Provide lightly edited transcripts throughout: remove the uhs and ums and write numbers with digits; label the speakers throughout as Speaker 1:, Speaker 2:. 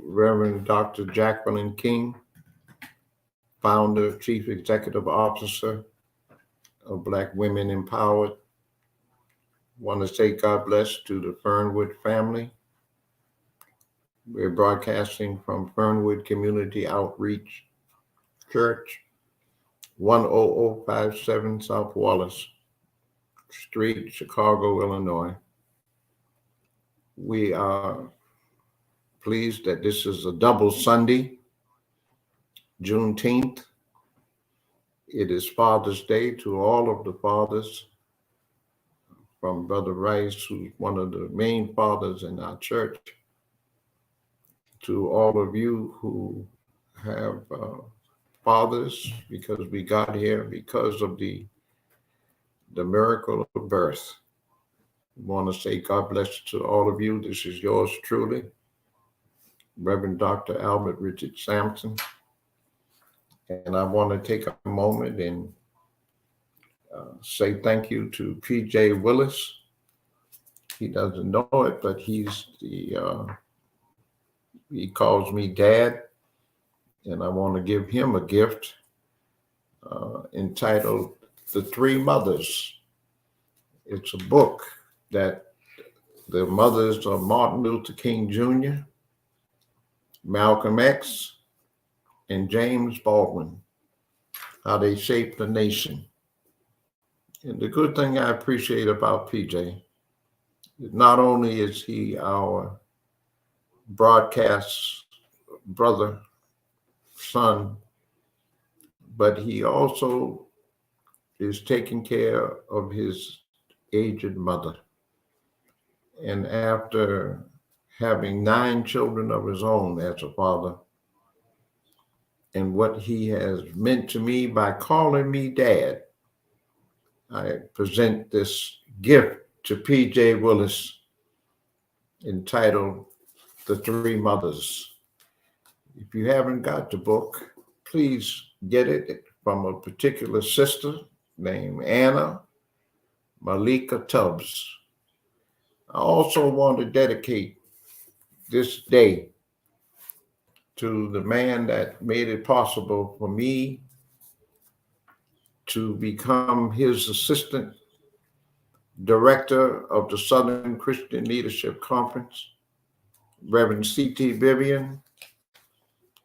Speaker 1: Reverend Dr. Chaplain King, founder, chief executive officer of Black Women Empowered. Want to say God bless to the Fernwood family. We're broadcasting from Fernwood Community Outreach Church, 10057 South Wallace Street, Chicago, Illinois. We are pleased that this is a double Sunday, Juneteenth. It is Father's Day. To all of the fathers, from Brother Rice, who's one of the main fathers in our church, to all of you who have fathers, because we got here because of the miracle of birth. I want to say God bless to all of you. This is yours truly, Reverend Dr. Albert Richard Sampson. And I want to take a moment and say thank you to P.J. Willis. He doesn't know it, but he's he calls me Dad. And I want to give him a gift entitled The Three Mothers. It's a book that the mothers of Martin Luther King Jr., Malcolm X, and James Baldwin, how they shaped the nation. And the good thing I appreciate about PJ is not only is he our broadcast brother, son, but he also is taking care of his aged mother. And after having 9 children of his own as a father, and what he has meant to me by calling me Dad, I present this gift to P.J. Willis entitled The Three Mothers. If you haven't got the book, please get it from a particular sister named Anna Malika Tubbs. I also want to dedicate this day to the man that made it possible for me to become his assistant director of the Southern Christian Leadership Conference, Reverend C.T. Vivian,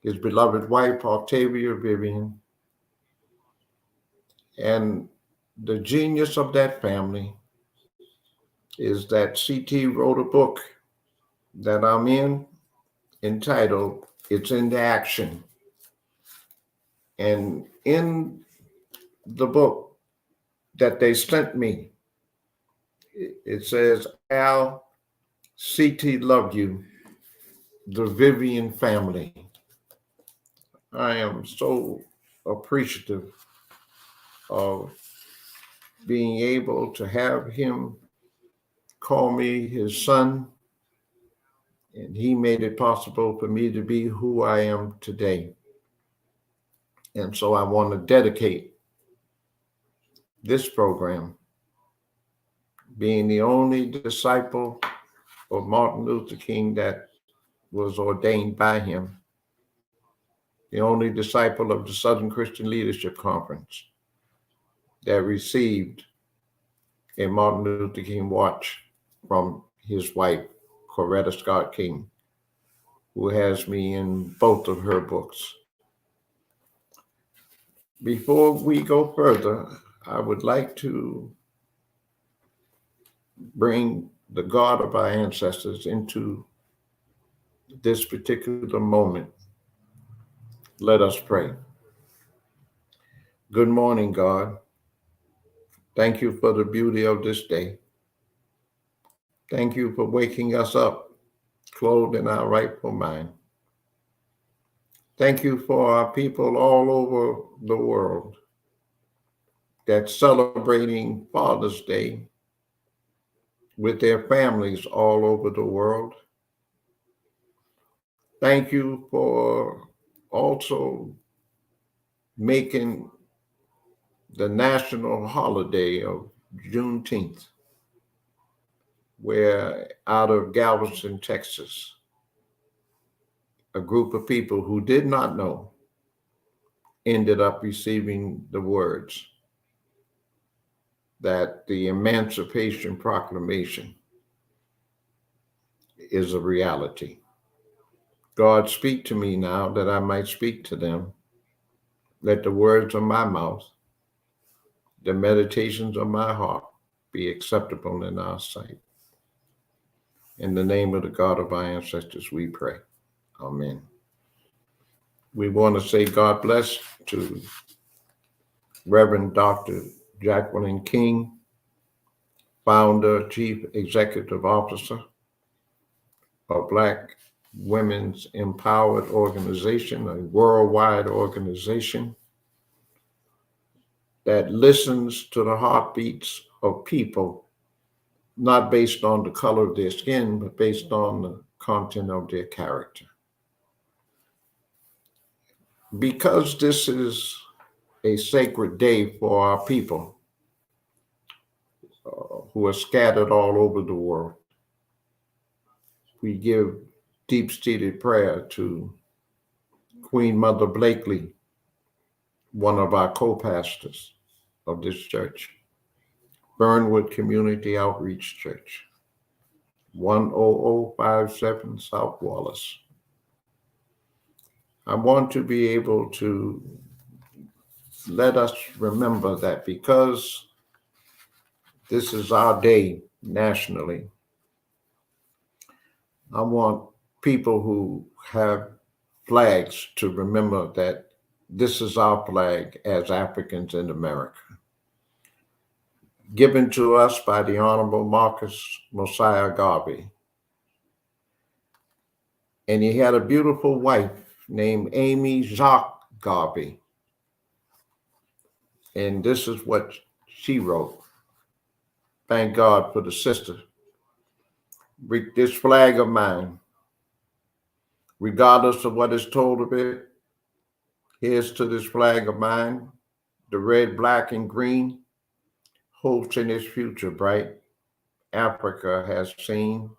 Speaker 1: his beloved wife, Octavia Vivian, and the genius of that family is that C.T. wrote a book that I'm in entitled It's Into Action. And in the book that they sent me, it says, Al, C.T. loved you, the Vivian family. I am so appreciative of being able to have him call me his son, and he made it possible for me to be who I am today. And so I want to dedicate this program, being the only disciple of Martin Luther King that was ordained by him, the only disciple of the Southern Christian Leadership Conference that received a Martin Luther King watch from his wife, Coretta Scott King, who has me in both of her books. Before we go further, I would like to bring the God of our ancestors into this particular moment. Let us pray. Good morning, God. Thank you for the beauty of this day. Thank you for waking us up, clothed in our rightful mind. Thank you for our people all over the world that's celebrating Father's Day with their families all over the world. Thank you for also making the national holiday of Juneteenth, where out of Galveston, Texas, a group of people who did not know ended up receiving the words that the Emancipation Proclamation is a reality. God, speak to me now that I might speak to them. Let the words of my mouth, the meditations of my heart be acceptable in our sight. In the name of the God of our ancestors, we pray. Amen. We want to say God bless to Reverend Dr. Jacqueline King, founder, chief executive officer of Black Women's Empowered Organization, a worldwide organization that listens to the heartbeats of people, not based on the color of their skin, but based on the content of their character. Because this is a sacred day for our people who are scattered all over the world, we give deep-seated prayer to Queen Mother Blakely, one of our co-pastors of this church, Fernwood Community Outreach Church, 10057 South Wallace. I want to be able to let us remember that because this is our day nationally, I want people who have flags to remember that this is our flag as Africans in America, given to us by the Honorable Marcus Mosiah Garvey. And he had a beautiful wife named Amy Jacques Garvey. And this is what she wrote. Thank God for the sister. This flag of mine, regardless of what is told of it, here's to this flag of mine, the red, black, and green, hopes in its future bright, Africa has seen.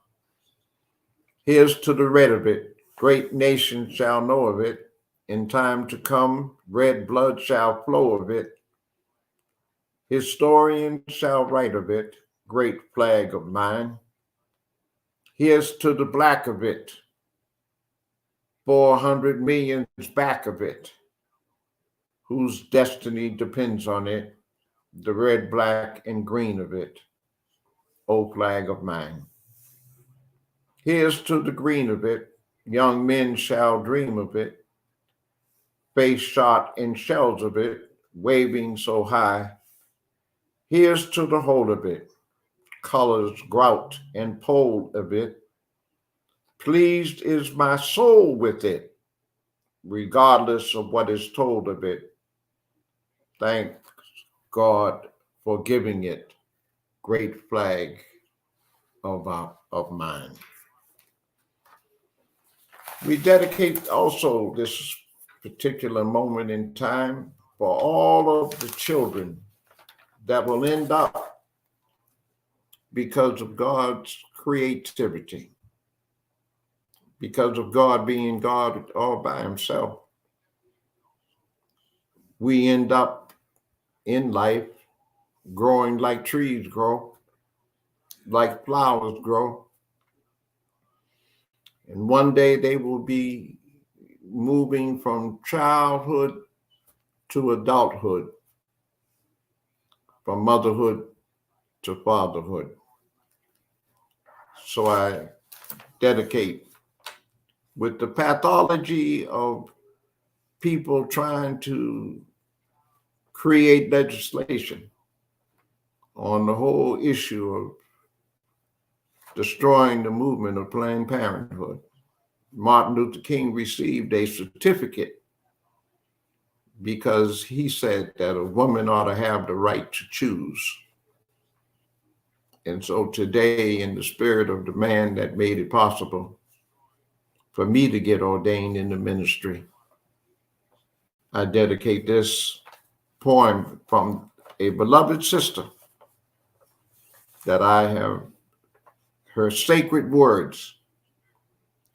Speaker 1: Here's to the red of it, great nations shall know of it, in time to come, red blood shall flow of it, historians shall write of it, great flag of mine. Here's to the black of it, 400 millions back of it, whose destiny depends on it, the red, black, and green of it, O flag of mine. Here's to the green of it, young men shall dream of it, face shot in shells of it, waving so high. Here's to the whole of it, colors grout and pole of it, pleased is my soul with it, regardless of what is told of it. Thank God for giving it, great flag of mine. We dedicate also this particular moment in time for all of the children that will end up, because of God's creativity, because of God being God all by himself, we end up in life growing like trees grow, like flowers grow. And one day they will be moving from childhood to adulthood, from motherhood to fatherhood. So I dedicate, with the pathology of people trying to create legislation on the whole issue of destroying the movement of Planned Parenthood. Martin Luther King received a certificate because he said that a woman ought to have the right to choose. And so today, in the spirit of the man that made it possible for me to get ordained in the ministry, I dedicate this poem from a beloved sister that I have, her sacred words,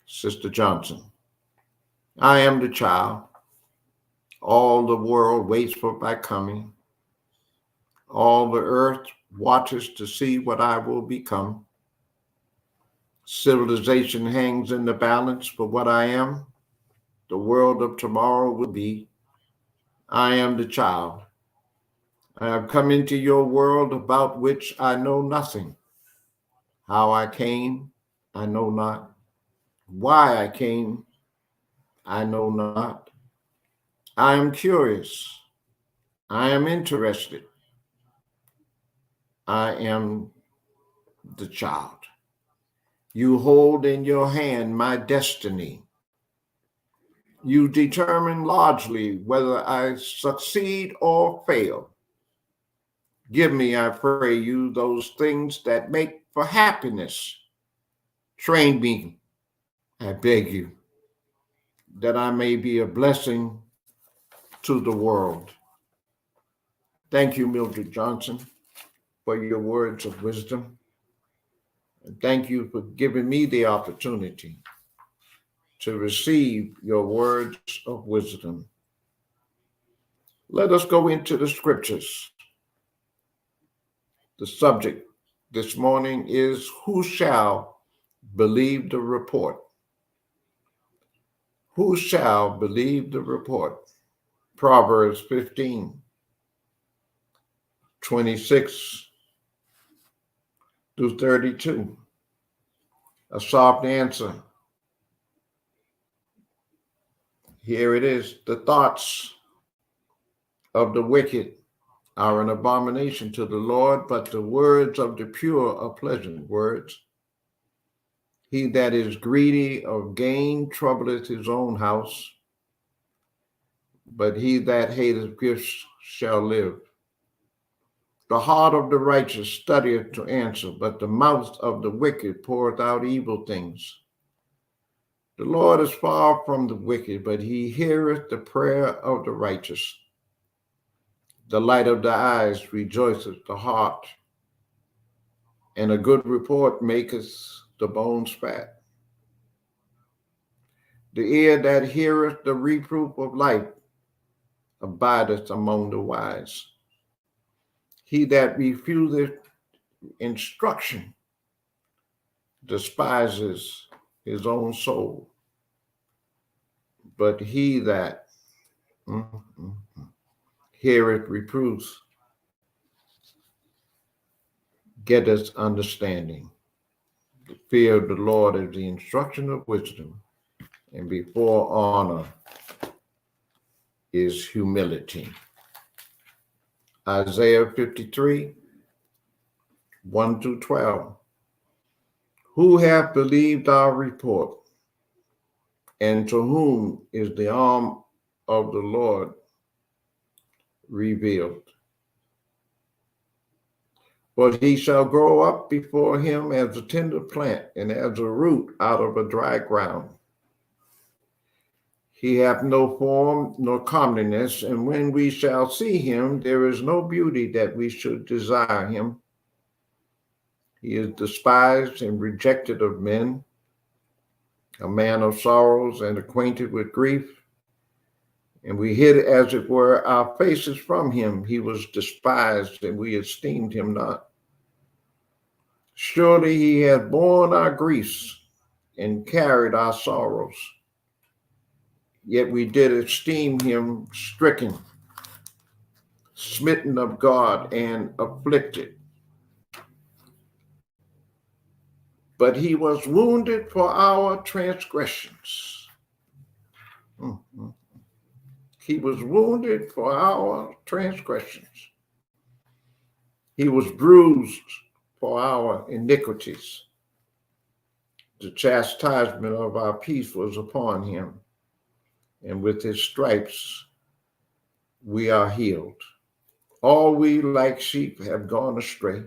Speaker 1: Sister Johnson. I am the child. All the world waits for my coming. All the earth watches to see what I will become. Civilization hangs in the balance for what I am. The world of tomorrow will be. I am the child. I have come into your world about which I know nothing. How I came, I know not. Why I came, I know not. I am curious. I am interested. I am the child. You hold in your hand my destiny. You determine largely whether I succeed or fail. Give me, I pray you, those things that make for happiness. Train me, I beg you, that I may be a blessing to the world. Thank you, Mildred Johnson, for your words of wisdom. And thank you for giving me the opportunity to receive your words of wisdom. Let us go into the scriptures. The subject this morning is, who shall believe the report? Who shall believe the report? Proverbs 15:26 through 32. A soft answer. Here it is. The thoughts of the wicked are an abomination to the Lord, but the words of the pure are pleasant words. He that is greedy of gain troubleth his own house, but he that hateth gifts shall live. The heart of the righteous studieth to answer, but the mouth of the wicked poureth out evil things. The Lord is far from the wicked, but he heareth the prayer of the righteous. The light of the eyes rejoiceth the heart, and a good report maketh the bones fat. The ear that heareth the reproof of life abideth among the wise. He that refuseth instruction despises his own soul, but he that heareth reproofs getteth understanding. The fear of the Lord is the instruction of wisdom, and before honor is humility. Isaiah 53:1-12. Who hath believed our report, and to whom is the arm of the Lord revealed? But he shall grow up before him as a tender plant, and as a root out of a dry ground. He hath no form nor comeliness, and when we shall see him, there is no beauty that we should desire him. He is despised and rejected of men, a man of sorrows and acquainted with grief. And we hid, as it were, our faces from him. He was despised, and we esteemed him not. Surely he hath borne our griefs and carried our sorrows. Yet we did esteem him stricken, smitten of God, and afflicted. But he was wounded for our transgressions. He was wounded for our transgressions. He was bruised for our iniquities. The chastisement of our peace was upon him, and with his stripes we are healed. All we like sheep have gone astray.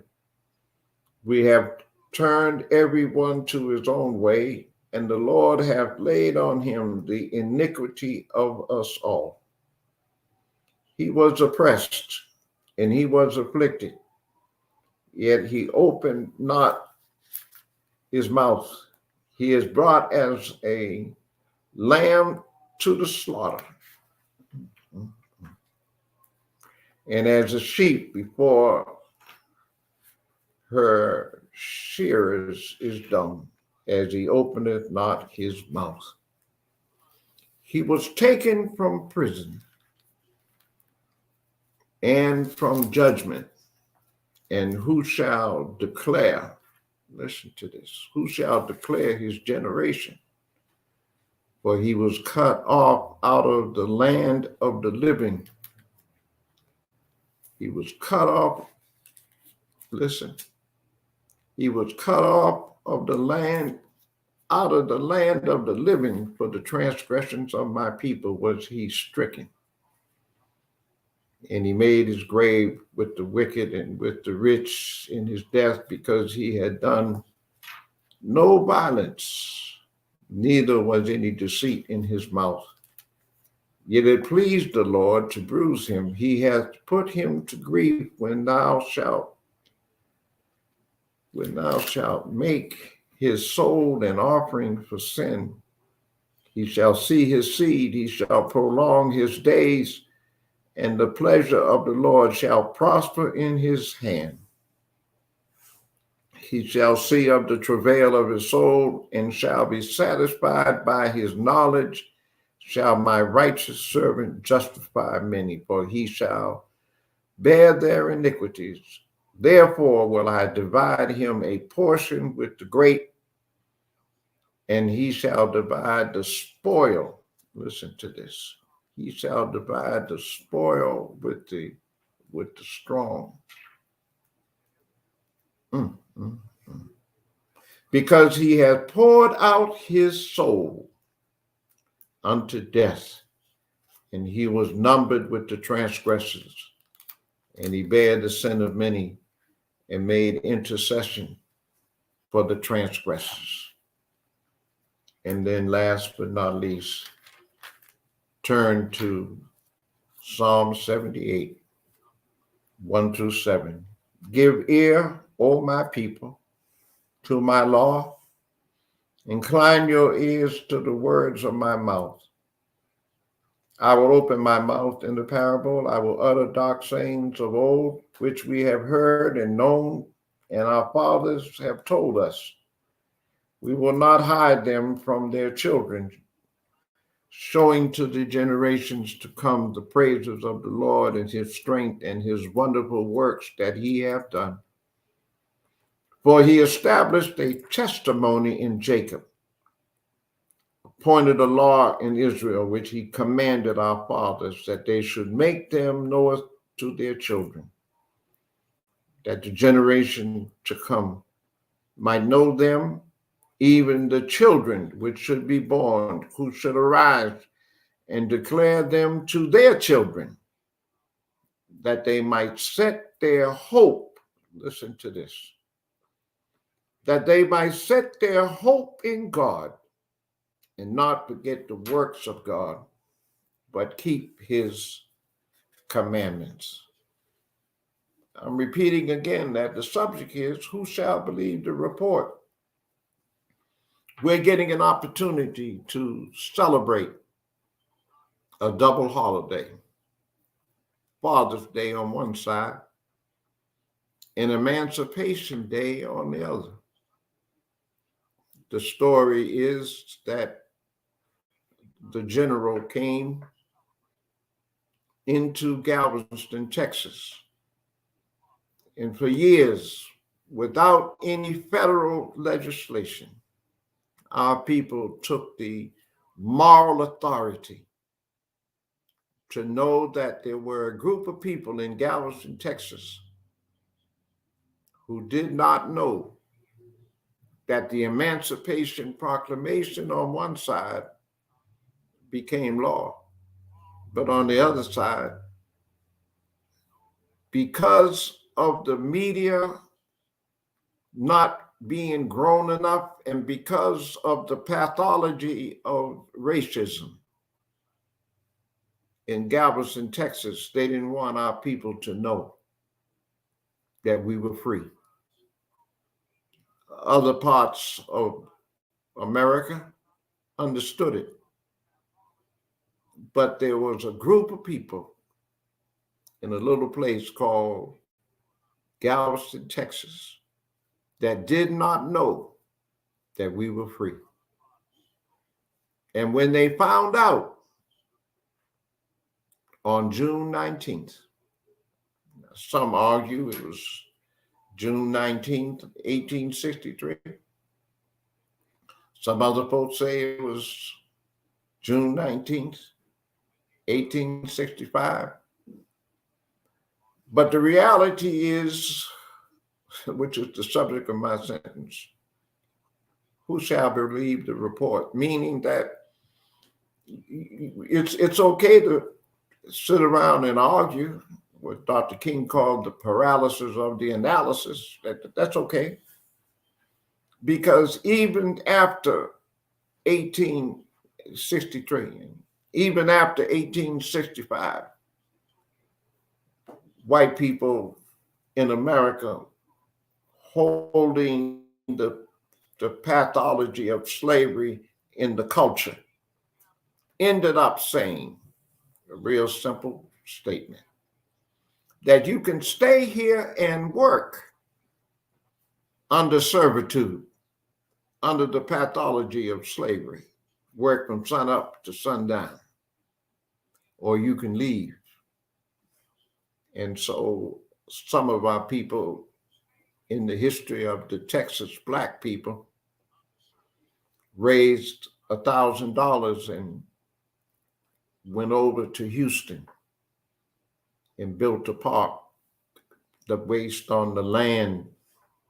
Speaker 1: We have turned everyone to his own way, and the Lord hath laid on him the iniquity of us all. He was oppressed, and he was afflicted, yet he opened not his mouth. He is brought as a lamb to the slaughter. And as a sheep before her shearers is dumb, as he openeth not his mouth. He was taken from prison and from judgment. And who shall declare, listen to this, who shall declare his generation? For he was cut off out of the land of the living. He was cut off, listen, he was cut off of the land, out of the land of the living. For the transgressions of my people was he stricken. And he made his grave with the wicked and with the rich in his death, because he had done no violence, neither was any deceit in his mouth. Yet it pleased the Lord to bruise him. He hath put him to grief. When thou shalt make his soul an offering for sin, he shall see his seed, he shall prolong his days, and the pleasure of the Lord shall prosper in his hand. He shall see of the travail of his soul, and shall be satisfied by his knowledge. Shall my righteous servant justify many, for he shall bear their iniquities. Therefore will I divide him a portion with the great, and he shall divide the spoil. Listen to this. He shall divide the spoil with the strong. Because he hath poured out his soul unto death, and he was numbered with the transgressors, and he bare the sin of many, and made intercession for the transgressors. And then last but not least, turn to Psalm 78, 1-7. Give ear, O my people, to my law. Incline your ears to the words of my mouth. I will open my mouth in the parable. I will utter dark sayings of old, which we have heard and known, and our fathers have told us. We will not hide them from their children, showing to the generations to come the praises of the Lord and his strength and his wonderful works that he hath done. For he established a testimony in Jacob, appointed a law in Israel, which he commanded our fathers, that they should make them known to their children, that the generation to come might know them, even the children which should be born, who should arise and declare them to their children, that they might set their hope, listen to this, that they might set their hope in God, and not forget the works of God, but keep his commandments. I'm repeating again that the subject is, who shall believe the report? We're getting an opportunity to celebrate a double holiday. Father's Day on one side and Emancipation Day on the other. The story is that the general came into Galveston, Texas, and for years, without any federal legislation, our people took the moral authority to know that there were a group of people in Galveston, Texas, who did not know that the Emancipation Proclamation on one side became law, but on the other side, because of the media not being grown enough and because of the pathology of racism in Galveston, Texas, they didn't want our people to know that we were free. Other parts of America understood it. But there was a group of people in a little place called Galveston, Texas, that did not know that we were free. And when they found out on June 19th, some argue it was June 19th, 1863. Some other folks say it was June 19th, 1865. But the reality is, which is the subject of my sentence, who shall believe the report? Meaning that it's okay to sit around and argue what Dr. King called the paralysis of the analysis. That's okay. Because even after 1863, even after 1865, white people in America holding the pathology of slavery in the culture ended up saying a real simple statement that you can stay here and work under servitude, under the pathology of slavery, work from sun up to sundown, or you can leave. And so some of our people in the history of the Texas Black people raised $1,000 and went over to Houston and built a park that based on the land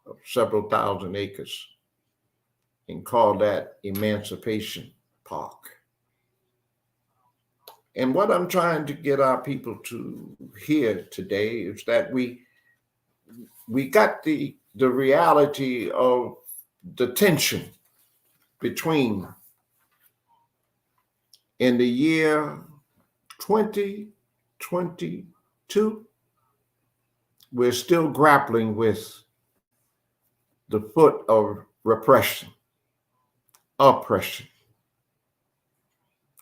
Speaker 1: of several thousand acres and called that Emancipation Park. And what I'm trying to get our people to hear today is that we got the reality of the tension between in the year 2022, we're still grappling with the foot of repression, oppression,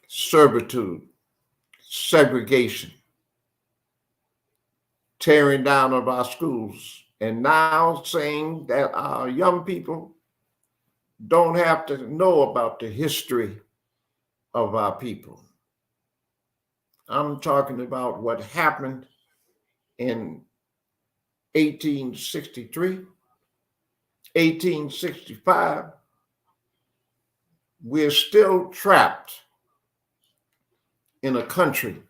Speaker 1: servitude, segregation, tearing down of our schools, and now saying that our young people don't have to know about the history of our people. I'm talking about what happened in 1863, 1865. We're still trapped in a country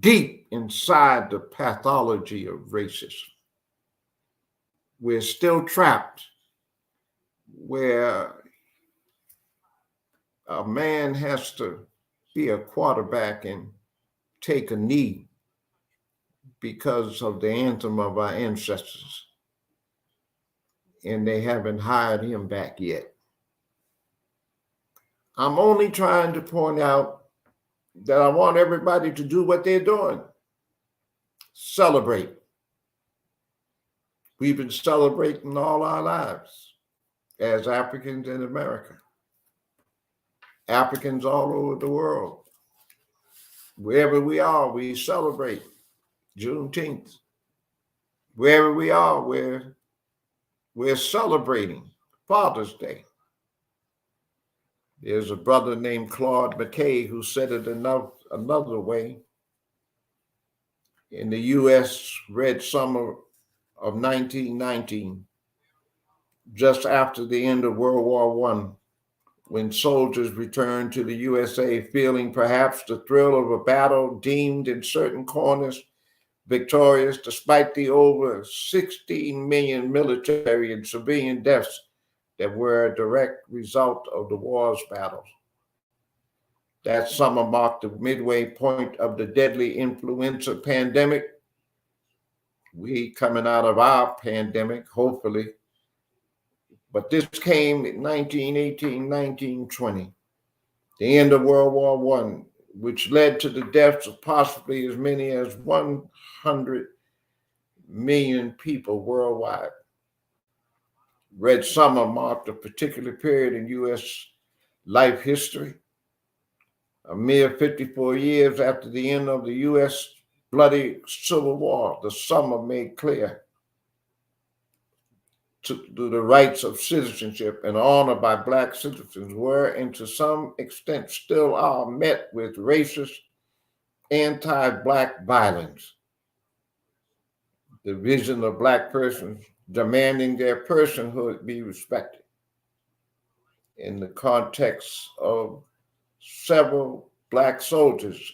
Speaker 1: deep inside the pathology of racism. We're still trapped where a man has to be a quarterback and take a knee because of the anthem of our ancestors, and they haven't hired him back yet. I'm only trying to point out that I want everybody to do what they're doing. Celebrate. We've been celebrating all our lives as Africans in America. Africans all over the world. Wherever we are, we celebrate Juneteenth. Wherever we are, we're celebrating Father's Day. There's a brother named Claude McKay who said it another way. In the U.S. Red Summer of 1919, just after the end of World War I, when soldiers returned to the USA feeling perhaps the thrill of a battle, deemed in certain corners victorious despite the over 16 million military and civilian deaths that were a direct result of the war's battles. That summer marked the midway point of the deadly influenza pandemic. We coming out of our pandemic, hopefully. But this came in 1918, 1920, the end of World War I, which led to the deaths of possibly as many as 100 million people worldwide. Red Summer marked a particular period in U.S. life history. A mere 54 years after the end of the U.S. bloody Civil War, the summer made clear to the rights of citizenship and honor by Black citizens were, and to some extent still are, met with racist, anti-Black violence. The vision of Black persons demanding their personhood be respected in the context of several Black soldiers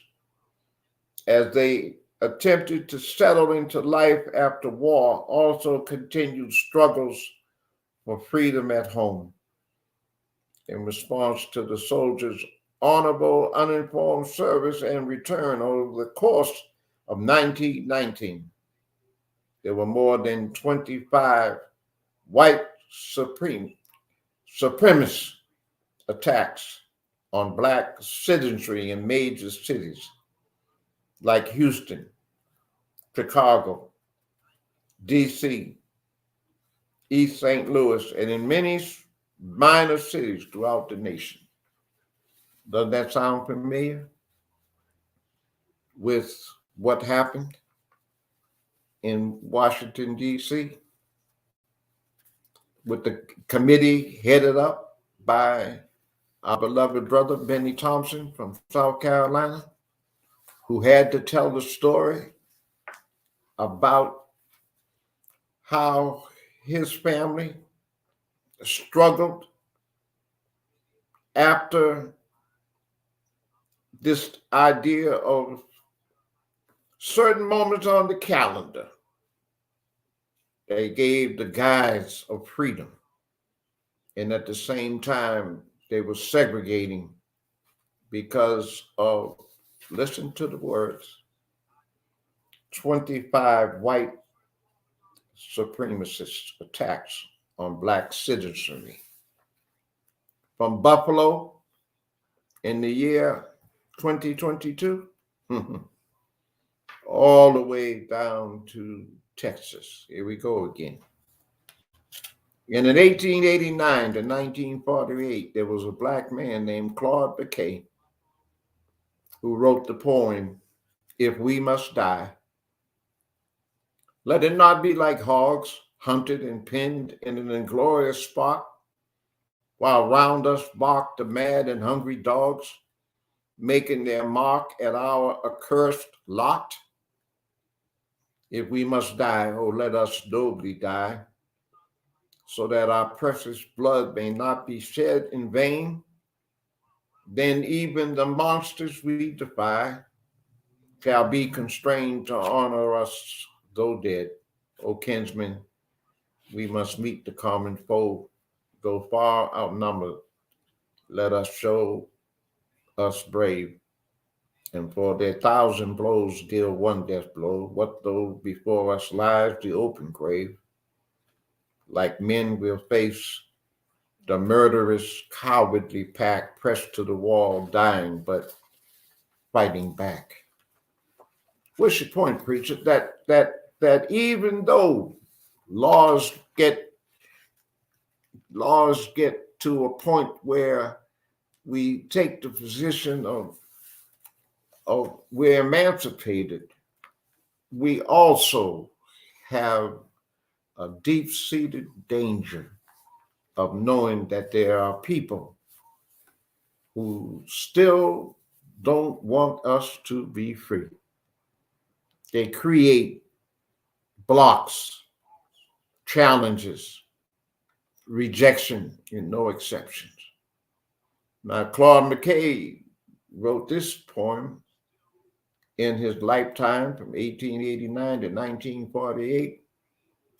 Speaker 1: as they attempted to settle into life after war, also continued struggles for freedom at home. In response to the soldiers' honorable, uninformed service and return over the course of 1919, there were more than 25 white supremacist attacks on Black citizenry in major cities like Houston, Chicago, D.C., East St. Louis, and in many minor cities throughout the nation. Does that sound familiar with what happened in Washington, D.C., with the committee headed up by our beloved brother, Benny Thompson from South Carolina, who had to tell the story about how his family struggled after this idea of certain moments on the calendar. They gave the guise of freedom. And at the same time, they were segregating because of, listen to the words, 25 white supremacist attacks on Black citizenry. From Buffalo in the year 2022, all the way down to Texas. Here we go again. And in 1889 to 1948, there was a Black man named Claude McKay who wrote the poem, "If We Must Die, Let It Not Be Like Hogs, Hunted and Pinned in an Inglorious Spot, while round us bark the mad and hungry dogs, making their mark at our accursed lot. If we must die, oh, let us nobly die, so that our precious blood may not be shed in vain. Then even the monsters we defy shall be constrained to honor us, though dead. O kinsmen, we must meet the common foe, though far outnumbered. Let us show us brave, and for their 1,000 blows deal one death blow. What though before us lies the open grave? Like men we'll face the murderous, cowardly pack, pressed to the wall, dying but fighting back." What's your point, preacher? That even though laws get to a point where we take the position of we're emancipated, we also have a deep-seated danger of knowing that there are people who still don't want us to be free. They create blocks, challenges, rejection, and no exceptions. Now, Claude McKay wrote this poem in his lifetime from 1889 to 1948.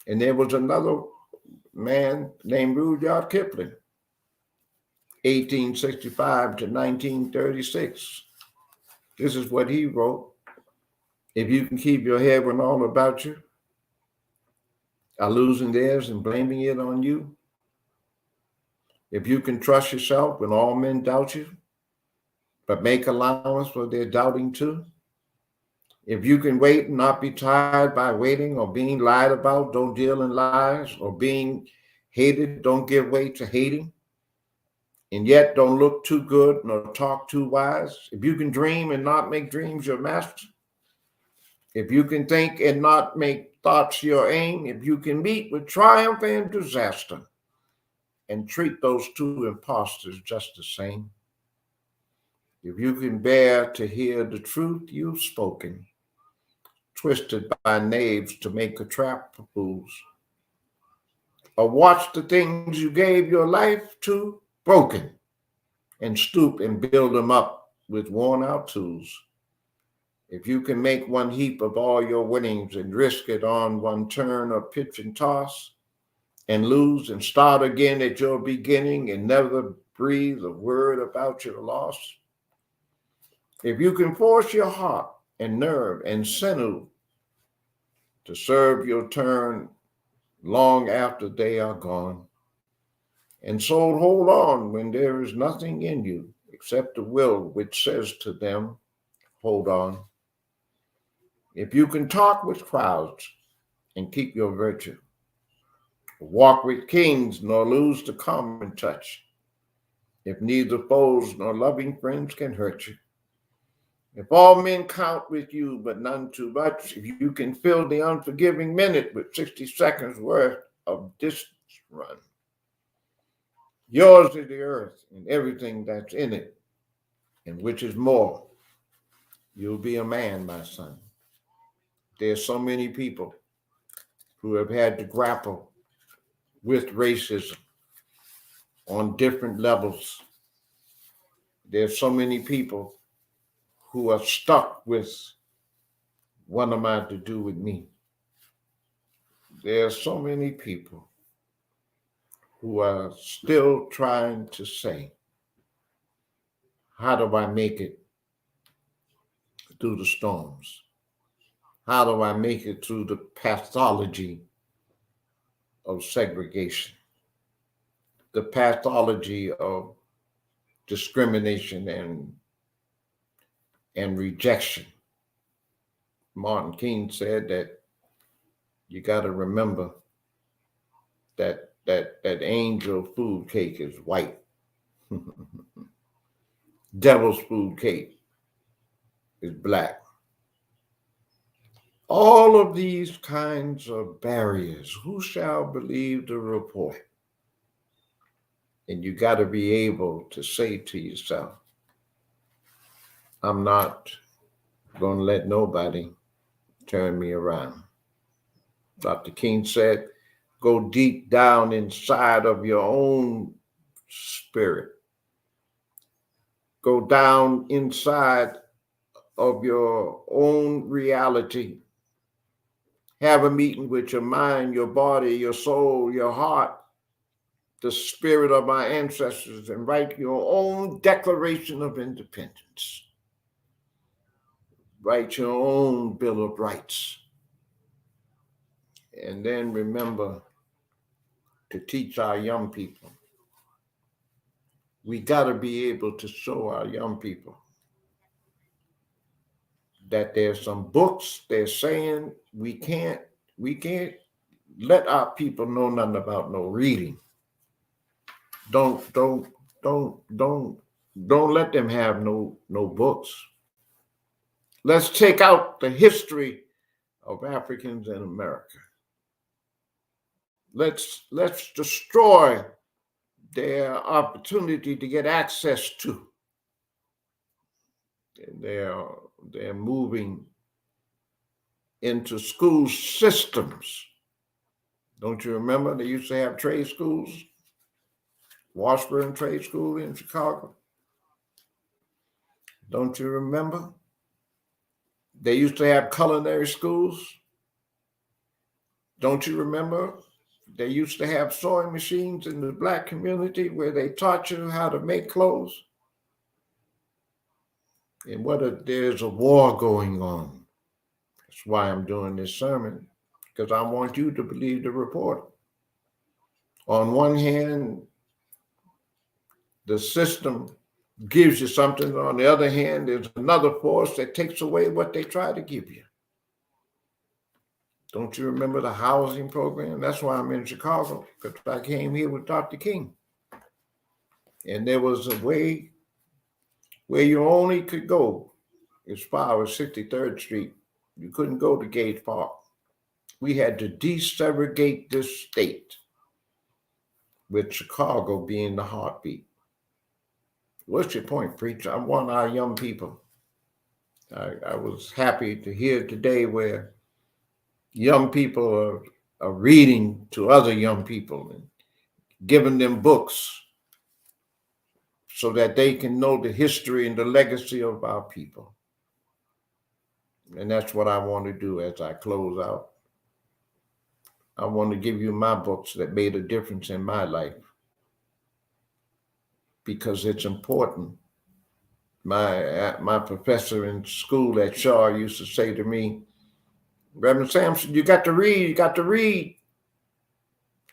Speaker 1: And there was another man named Rudyard Kipling, 1865 to 1936. This is what he wrote. If you can keep your head when all about you are losing theirs and blaming it on you, if you can trust yourself when all men doubt you, but make allowance for their doubting too, if you can wait and not be tired by waiting or being lied about, don't deal in lies, or being hated, don't give way to hating. and yet don't look too good nor talk too wise, if you can dream and not make dreams your master, if you can think and not make thoughts your aim, if you can meet with triumph and disaster and treat those two impostors just the same, if you can bear to hear the truth you've spoken, twisted by knaves to make a trap for fools, or watch the things you gave your life to broken and stoop and build them up with worn out tools, if you can make one heap of all your winnings and risk it on one turn of pitch and toss and lose and start again at your beginning and never breathe a word about your loss, if you can force your heart and nerve and sinew to serve your turn long after they are gone, and so hold on when there is nothing in you except the will which says to them, hold on. If you can talk with crowds and keep your virtue, walk with kings nor lose the common touch, if neither foes nor loving friends can hurt you, if all men count with you but none too much, if you can fill the unforgiving minute with 60 seconds worth of distance run, yours is the earth and everything that's in it, and which is more, you'll be a man, my son. There's so many people who have had to grapple with racism on different levels. There's so many people who are stuck with, what am I to do with me? There are so many people who are still trying to say, how do I make it through the storms? How do I make it through the pathology of segregation, the pathology of discrimination and rejection? Martin King said that you got to remember that angel food cake is white. Devil's food cake is black. All of these kinds of barriers, who shall believe the report? And you got to be able to say to yourself, I'm not going to let nobody turn me around. Dr. King said, go deep down inside of your own spirit. Go down inside of your own reality. Have a meeting with your mind, your body, your soul, your heart, the spirit of our ancestors, and write your own Declaration of Independence. Write your own Bill of Rights. And then remember to teach our young people. We got to be able to show our young people that there's some books they're saying we can't let our people know nothing about no reading. Don't let them have no books. Let's take out the history of Africans in America. Let's destroy their opportunity to get access to. They're moving into school systems. Don't you remember they used to have trade schools? Washburn Trade School in Chicago. Don't you remember? They used to have culinary schools. Don't you remember? They used to have sewing machines in the Black community where they taught you how to make clothes. And what if there's a war going on? That's why I'm doing this sermon, because I want you to believe the report. On one hand, the system gives you something. On the other hand, there's another force that takes away what they try to give you. Don't you remember the housing program? That's why I'm in Chicago, because I came here with Dr. King. And there was a way where you only could go as far as 63rd Street. You couldn't go to Gage Park. We had to desegregate this state, with Chicago being the heartbeat. What's your point, preacher? I want our young people. I was happy to hear today where young people are reading to other young people and giving them books so that they can know the history and the legacy of our people. And that's what I want to do as I close out. I want to give you my books that made a difference in my life because it's important. My professor in school at Shaw used to say to me, Reverend Sampson, you got to read.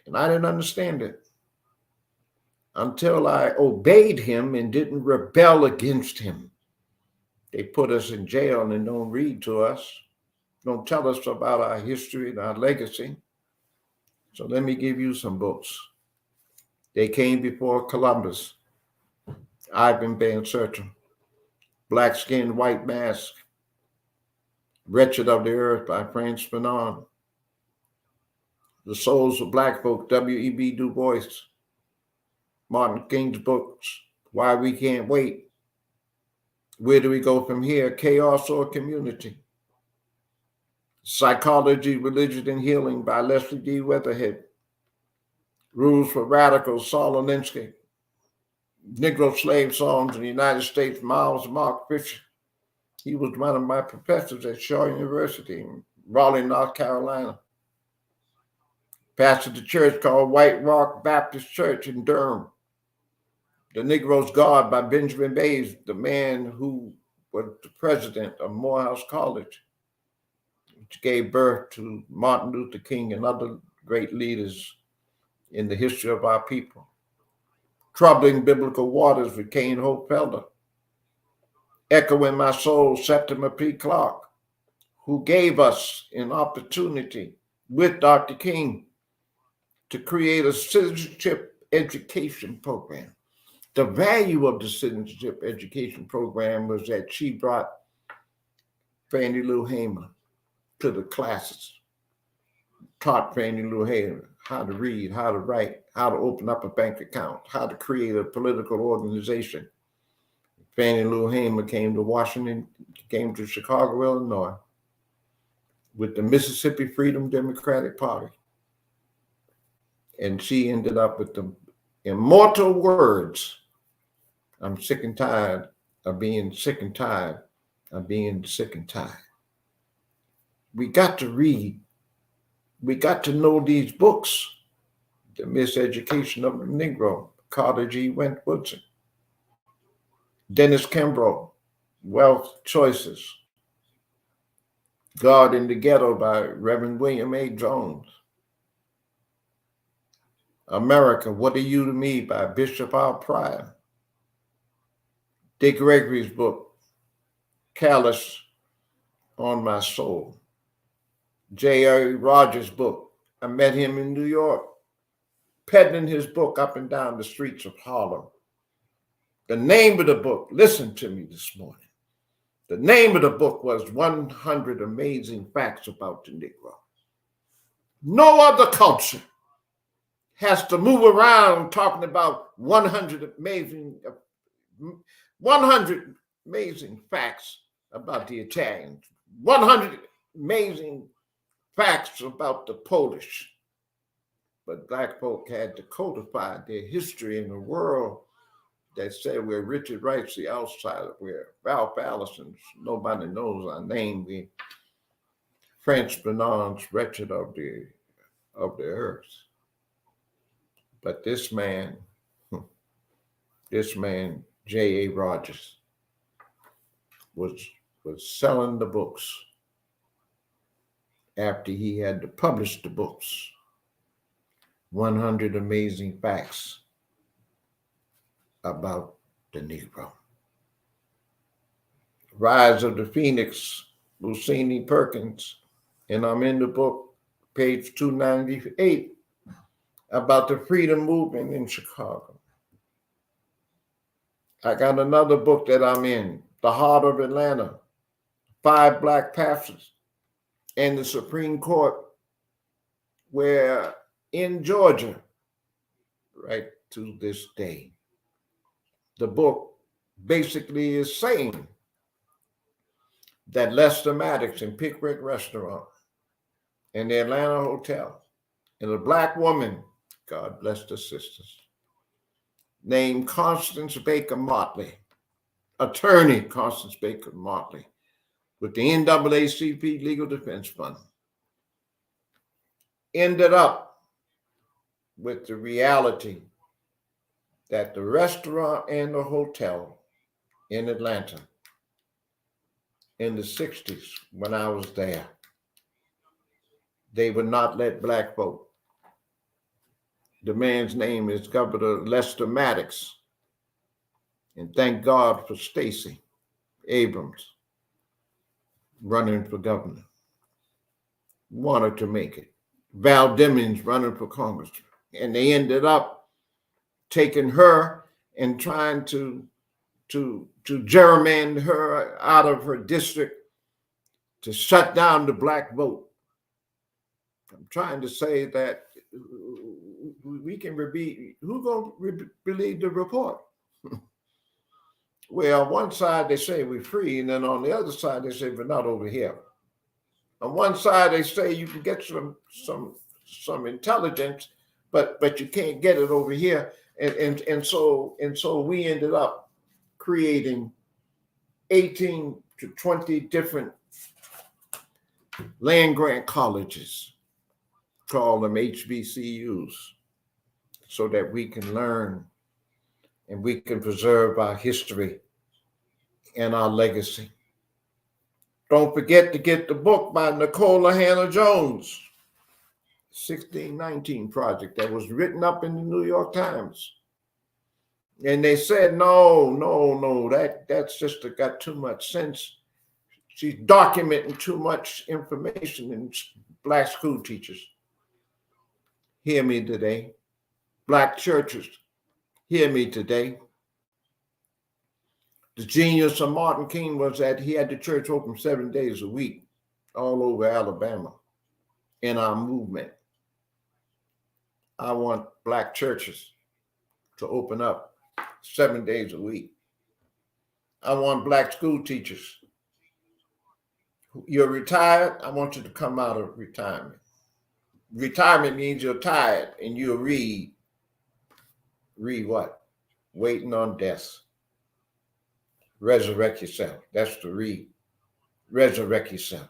Speaker 1: And I didn't understand it until I obeyed him and didn't rebel against him. They put us in jail and don't read to us, don't tell us about our history and our legacy. So let me give you some books. They came before Columbus. Ivan Van Sertra, Black Skin, White Mask, Wretched of the Earth by Franz Fanon, The Souls of Black Folk, W.E.B. Du Bois, Martin King's books, Why We Can't Wait, Where Do We Go From Here, Chaos or Community, Psychology, Religion, and Healing by Leslie D. Weatherhead, Rules for Radicals, Saul Alinsky, Negro Slave Songs in the United States, Miles Mark Fisher. He was one of my professors at Shaw University in Raleigh, North Carolina. Pastored the church called White Rock Baptist Church in Durham. The Negro's God by Benjamin Bays, the man who was the president of Morehouse College, which gave birth to Martin Luther King and other great leaders in the history of our people. Troubling Biblical Waters with Kane Hope Felder. Echo in My Soul, Septima P. Clark, who gave us an opportunity with Dr. King to create a citizenship education program. The value of the citizenship education program was that she brought Fannie Lou Hamer to the classes, taught Fannie Lou Hamer how to read, how to write, how to open up a bank account, how to create a political organization. Fannie Lou Hamer came to Chicago, Illinois, with the Mississippi Freedom Democratic Party. And she ended up with the immortal words, I'm sick and tired of being sick and tired of being sick and tired. We got to read. We got to know these books. The Miseducation of the Negro, Carter G. Woodson. Dennis Kimbrough, Wealth Choices. God in the Ghetto by Reverend William A. Jones. America, What Are You to Me by Bishop R. Pryor. Dick Gregory's book, Callous on My Soul. J.R. Rogers' book, I met him in New York, peddling his book up and down the streets of Harlem. The name of the book, listen to me this morning. The name of the book was 100 Amazing Facts About the Negro. No other culture has to move around talking about 100 amazing facts about the Italians, 100 amazing facts about the Polish. But Black folk had to codify their history in a world that said we're Richard Wright's the outsider, we're Ralph Allison's, nobody knows our name, we French Fanon's Wretched of the Earth. But this man, J.A. Rogers, was selling the books after he had to publish the books. 100 Amazing Facts About the Negro. Rise of the Phoenix, Lucini Perkins, and I'm in the book, page 298, about the freedom movement in Chicago. I got another book that I'm in, The Heart of Atlanta, 5 Black Pastors and the Supreme Court, where in Georgia, right to this day, the book basically is saying that Lester Maddox in Pickwick Restaurant in the Atlanta Hotel, and a Black woman, God bless the sisters, named Constance Baker Motley, attorney Constance Baker Motley, with the NAACP Legal Defense Fund, ended up with the reality that the restaurant and the hotel in Atlanta in the 60s, when I was there, they would not let Black folk. The man's name is Governor Lester Maddox. And thank God for Stacey Abrams running for governor. Wanted to make it. Val Demings running for Congress. And they ended up taking her and trying to gerrymander her out of her district to shut down the Black vote. I'm trying to say that we can repeat, who's going to believe the report? Well, on one side they say we're free, and then on the other side they say we're not over here. On one side they say you can get some intelligence, but you can't get it over here, and so we ended up creating 18 to 20 different land grant colleges, call them HBCUs, so that we can learn and we can preserve our history and our legacy. Don't forget to get the book by Nicola Hannah-Jones, 1619 Project, that was written up in the New York Times. And they said, no, that's just got too much sense. She's documenting too much information in Black school teachers. Hear me today. Black churches, hear me today. The genius of Martin King was that he had the church open 7 days a week all over Alabama in our movement. I want Black churches to open up 7 days a week. I want Black school teachers. You're retired, I want you to come out of retirement. Retirement means you're tired and you'll read. Read what? Waiting on Death. Resurrect yourself. That's the read. Resurrect yourself.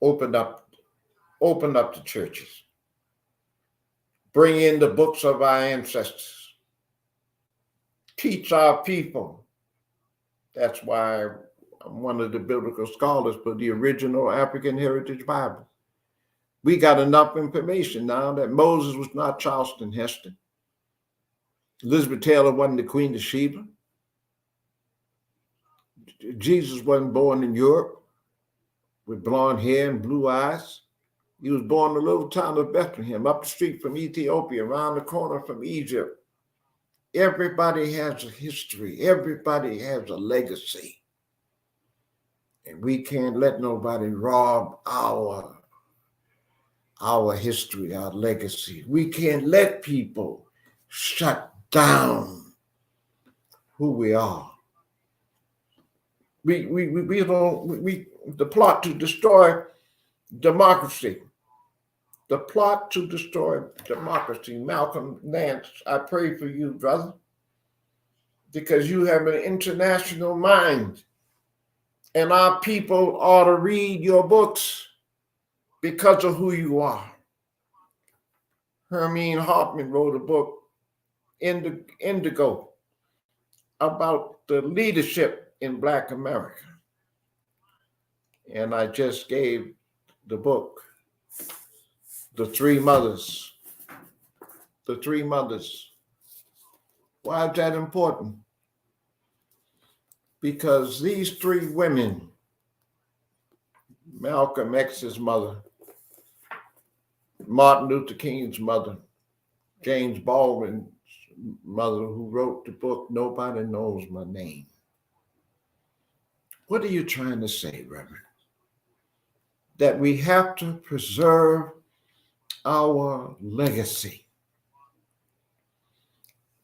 Speaker 1: Open up the churches. Bring in the books of our ancestors. Teach our people. That's why I'm one of the biblical scholars for the original African Heritage Bible. We got enough information now that Moses was not Charleston Heston. Elizabeth Taylor wasn't the Queen of Sheba. Jesus wasn't born in Europe with blonde hair and blue eyes. He was born in the little town of Bethlehem, up the street from Ethiopia, around the corner from Egypt. Everybody has a history. Everybody has a legacy. And we can't let nobody rob our history, our legacy. We can't let people shut down who we are. The plot to destroy democracy. The plot to destroy democracy. Malcolm Nance, I pray for you, brother, because you have an international mind. And our people ought to read your books because of who you are. Hermine Hartman wrote a book, Indigo, about the leadership in Black America. And I just gave the book, The Three Mothers. The Three Mothers. Why is that important? Because these three women, Malcolm X's mother, Martin Luther King's mother, James Baldwin's mother who wrote the book, Nobody Knows My Name. What are you trying to say, Reverend? That we have to preserve our legacy.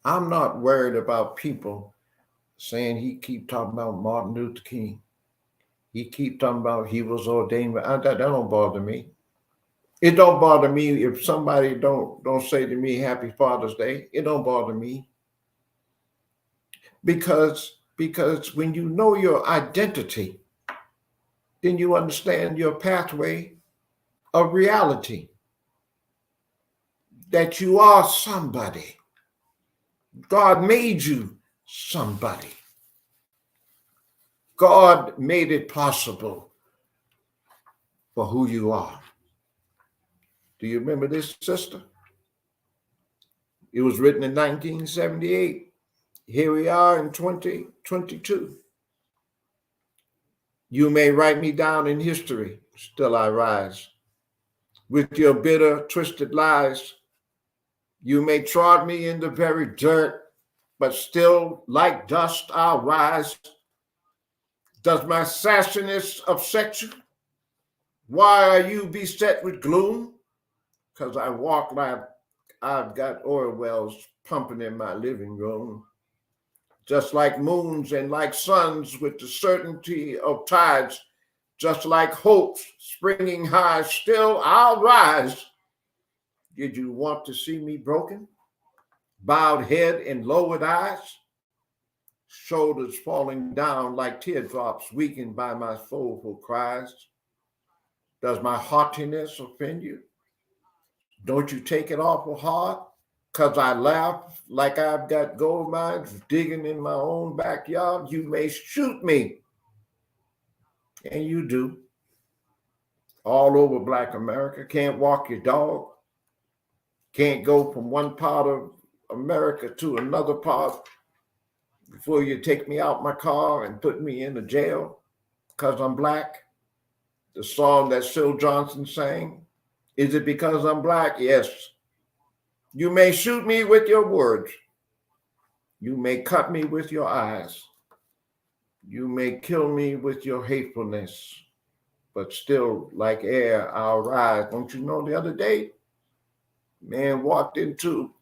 Speaker 1: I'm not worried about people saying he keep talking about Martin Luther King. He keep talking about he was ordained. That don't bother me. It don't bother me if somebody don't say to me Happy Father's Day. It don't bother me. Because when you know your identity, then you understand your pathway of reality. That you are somebody. God made you somebody. God made it possible for who you are. Do you remember this, sister? It was written in 1978. Here we are in 2022. You may write me down in history, still I rise. With your bitter, twisted lies, you may trod me in the very dirt, but still like dust I'll rise. Does my sassiness upset you? Why are you beset with gloom? Because I walk like I've got oil wells pumping in my living room. Just like moons and like suns with the certainty of tides, just like hopes springing high, still I'll rise. Did you want to see me broken? Bowed head and lowered eyes? Shoulders falling down like teardrops, weakened by my soulful cries? Does my haughtiness offend you? Don't you take it awful hard? Because I laugh like I've got gold mines digging in my own backyard? You may shoot me, and you do. All over Black America. Can't walk your dog. Can't go from one part of America to another part before you take me out my car and put me in a jail because I'm Black. The song that Phil Johnson sang. Is it because I'm Black? Yes. You may shoot me with your words. You may cut me with your eyes. You may kill me with your hatefulness, but still like air, I'll rise. Don't you know the other day, man walked into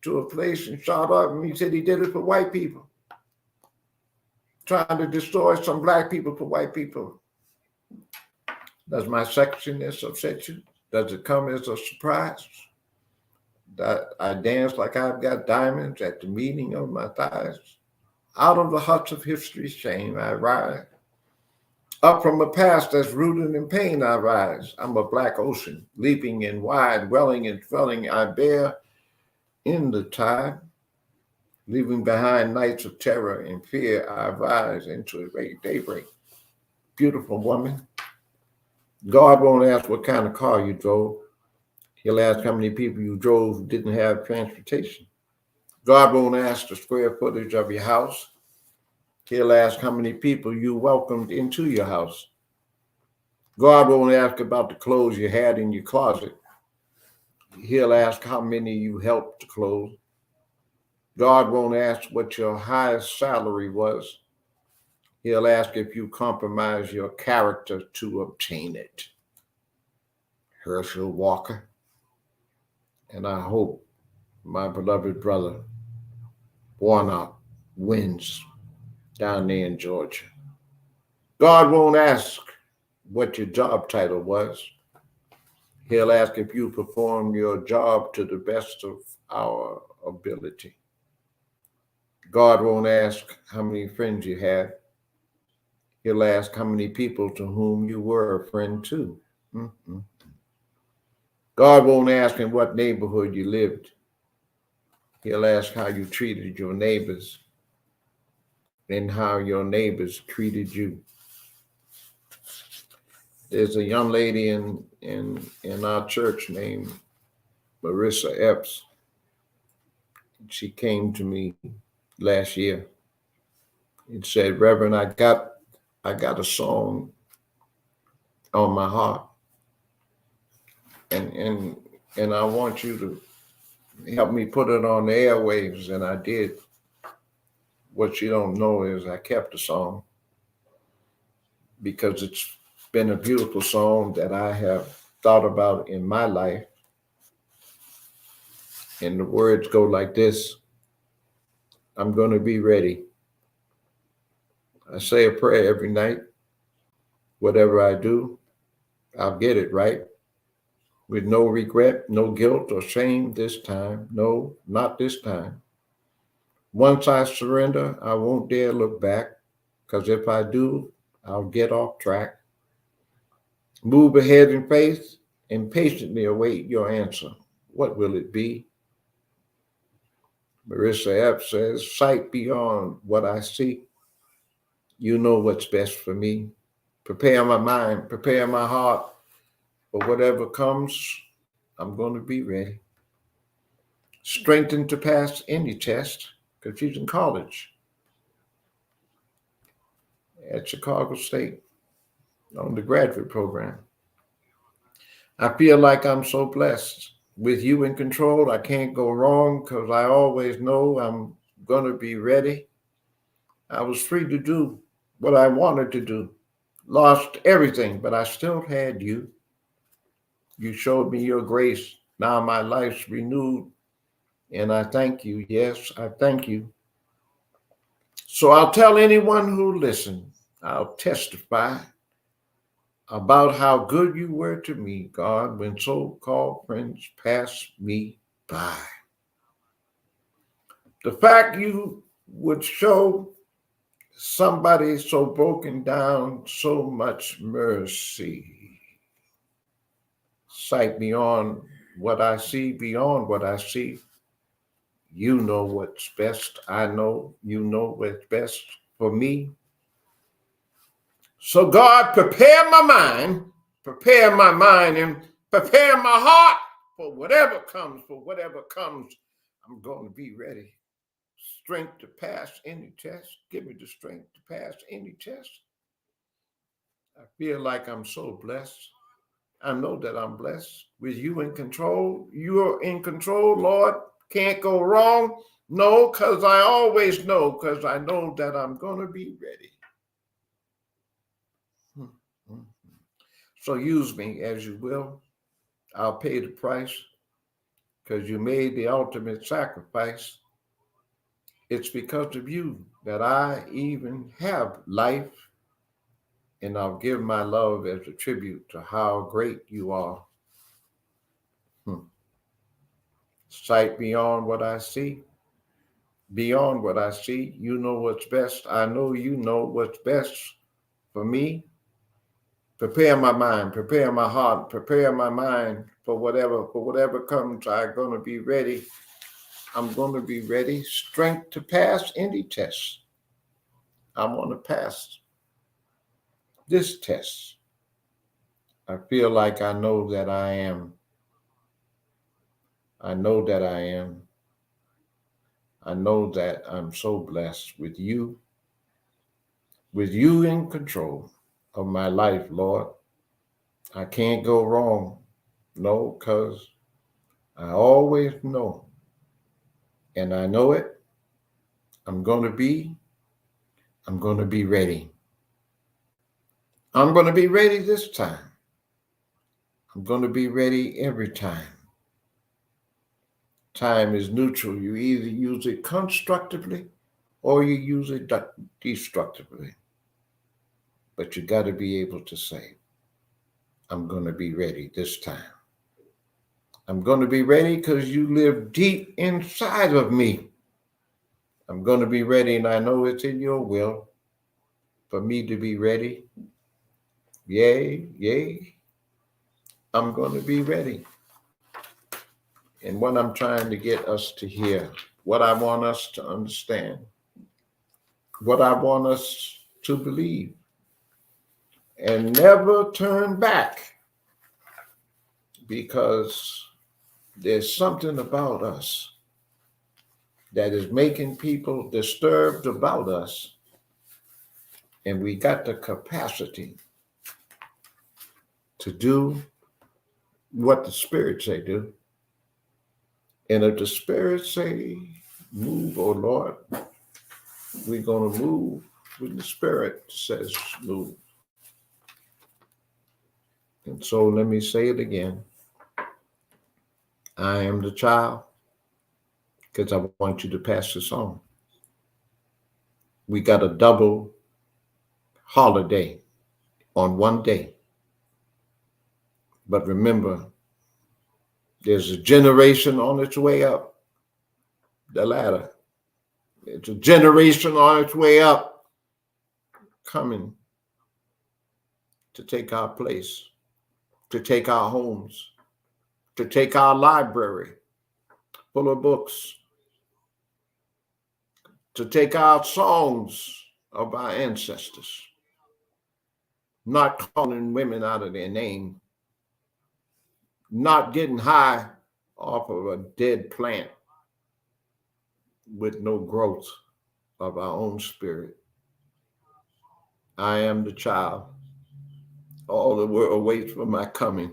Speaker 1: a place and shot up, and he said he did it for white people. Trying to destroy some Black people for white people. Does my sexiness upset you? Does it come as a surprise? That I dance like I've got diamonds at the meeting of my thighs? Out of the huts of history's shame I rise. Up from a past that's rooted in pain I rise. I'm a Black ocean, leaping and wide, welling and swelling I bear in the tide. Leaving behind nights of terror and fear, I rise into a daybreak. Beautiful woman. God won't ask what kind of car you drove. He'll ask how many people you drove who didn't have transportation. God won't ask the square footage of your house. He'll ask how many people you welcomed into your house. God won't ask about the clothes you had in your closet. He'll ask how many you helped to clothe. God won't ask what your highest salary was. He'll ask if you compromise your character to obtain it. Herschel Walker. And I hope my beloved brother Warnock wins down there in Georgia. God won't ask what your job title was. He'll ask if you performed your job to the best of our ability. God won't ask how many friends you had. He'll ask how many people to whom you were a friend to. Mm-hmm. God won't ask in what neighborhood you lived. He'll ask how you treated your neighbors and how your neighbors treated you. There's a young lady in our church named Marissa Epps. She came to me last year and said, Reverend, I got a song on my heart. And I want you helped me put it on the airwaves, and I did. What you don't know is I kept the song because it's been a beautiful song that I have thought about in my life. And the words go like this: I'm going to be ready. I say a prayer every night. Whatever I do, I'll get it right. With no regret, no guilt or shame this time. No, not this time. Once I surrender, I won't dare look back, because if I do, I'll get off track. Move ahead in faith and patiently await your answer. What will it be? Marissa F. says, sight beyond what I see. You know what's best for me. Prepare my mind, prepare my heart for whatever comes. I'm going to be ready. Strengthened to pass any test, because she's in college at Chicago State on the graduate program. I feel like I'm so blessed. With you in control, I can't go wrong, because I always know I'm going to be ready. I was free to do what I wanted to do. Lost everything, but I still had you. You showed me your grace. Now my life's renewed, and I thank you. Yes, I thank you. So I'll tell anyone who listens, I'll testify about how good you were to me, God, when so-called friends passed me by. The fact you would show somebody so broken down so much mercy. Sight beyond what I see, beyond what I see. You know what's best. I know you know what's best for me. So God, prepare my mind, and prepare my heart for whatever comes, I'm going to be ready. Strength to pass any test. Give me the strength to pass any test. I feel like I'm so blessed. I know that I'm blessed. With you in control, you're in control, Lord. Can't go wrong. No, because I always know, because I know that I'm going to be ready. So use me as you will. I'll pay the price, because you made the ultimate sacrifice. It's because of you that I even have life, and I'll give my love as a tribute to how great you are. Sight beyond what I see. Beyond what I see, you know what's best. I know you know what's best for me. Prepare my mind, prepare my heart, prepare my mind for whatever comes. I'm going to be ready. I'm going to be ready. Strength to pass any test. I want to pass this test. I feel like I know that I am. I know that I am. I know that I'm so blessed with you in control of my life, Lord. I can't go wrong. No, because I always know, and I know it. I'm going to be ready. I'm going to be ready this time. I'm going to be ready every time. Time is neutral. You either use it constructively or you use it destructively. But you got to be able to say, I'm going to be ready this time. I'm going to be ready because you live deep inside of me. I'm going to be ready, and I know it's in your will for me to be ready. Yay, yay. I'm going to be ready. And what I'm trying to get us to hear, what I want us to understand, what I want us to believe, and never turn back, because there's something about us that is making people disturbed about us, and we got the capacity to do what the Spirit say do, And if the Spirit say, move, oh Lord, we're going to move when the Spirit says move. And so let me say it again. I am the child, because I want you to pass this on. We got a double holiday on one day. But remember, there's a generation on its way up the ladder. It's a generation on its way up coming to take our place, to take our homes, to take our library full of books, to take our songs of our ancestors, not calling women out of their name, not getting high off of a dead plant with no growth of our own spirit. I am the child. All the world waits for my coming.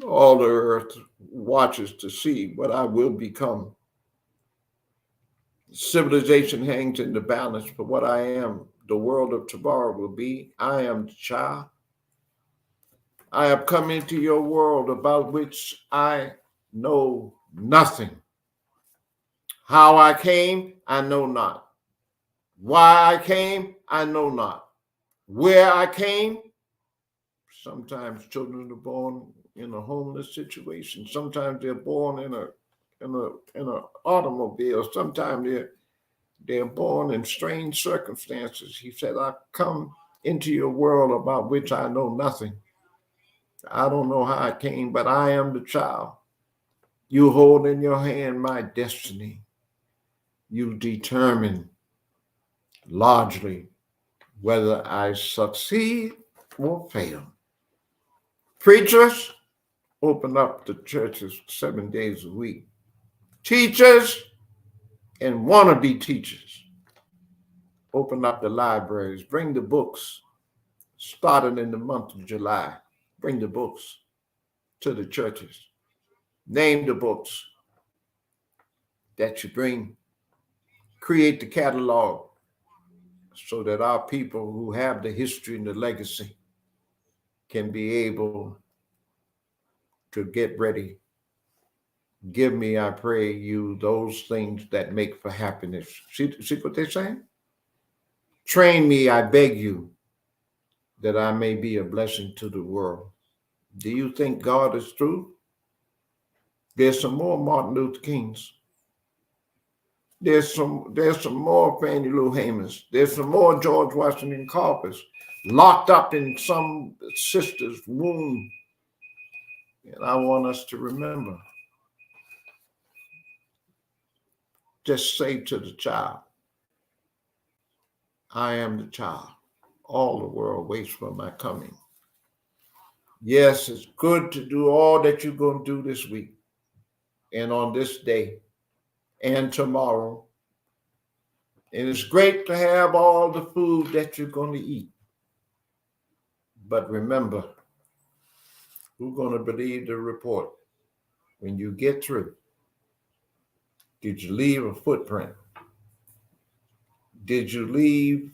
Speaker 1: All the earth watches to see what I will become. Civilization hangs in the balance for what I am. The world of tomorrow will be. I am the child. I have come into your world about which I know nothing. How I came, I know not. Why I came, I know not. Where I came, sometimes children are born in a homeless situation. Sometimes they're born in an automobile. Sometimes they're born in strange circumstances. He said, I've come into your world about which I know nothing. I don't know how I came, but I am the child. You hold in your hand my destiny. You determine largely whether I succeed or fail. Preachers, open up the churches 7 days a week. Teachers and wannabe teachers, open up the libraries, bring the books, starting in the month of July. Bring the books to the churches. Name the books that you bring. Create the catalog so that our people who have the history and the legacy can be able to get ready. Give me, I pray you, those things that make for happiness. See what they're saying? Train me, I beg you, that I may be a blessing to the world. Do you think God is through? There's some more Martin Luther Kings. There's some more Fannie Lou Hamers. There's some more George Washington Carvers locked up in some sister's womb. And I want us to remember. Just say to the child, I am the child. All the world waits for my coming. Yes, it's good to do all that you're going to do this week and on this day and tomorrow. And it's great to have all the food that you're going to eat. But remember, who's going to believe the report when you get through? Did you leave a footprint? Did you leave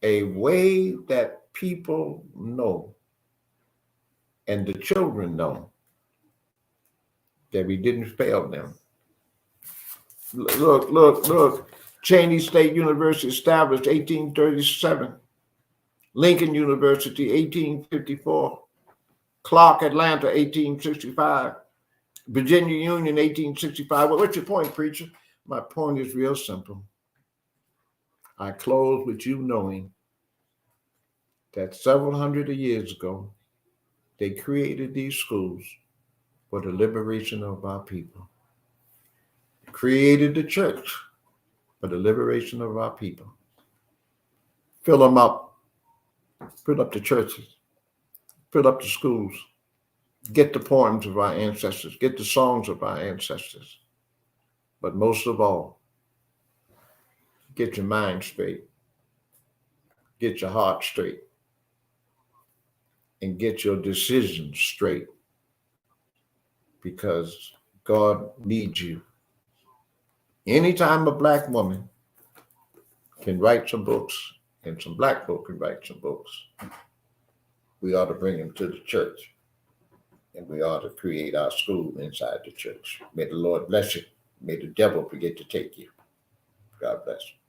Speaker 1: a way that people know and the children know that we didn't fail them? Look. Cheney State University established 1837. Lincoln University, 1854. Clark, Atlanta, 1865. Virginia Union, 1865. Well, what's your point, preacher? My point is real simple. I close with you knowing that several hundred years ago, they created these schools for the liberation of our people. They created the church for the liberation of our people. Fill them up. Fill up the churches. Fill up the schools. Get the poems of our ancestors. Get the songs of our ancestors. But most of all, get your mind straight. Get your heart straight. And get your decisions straight. Because God needs you. Anytime a black woman can write some books and some black folk can write some books, we ought to bring them to the church, and we ought to create our school inside the church. May the Lord bless you. May the devil forget to take you. God bless you.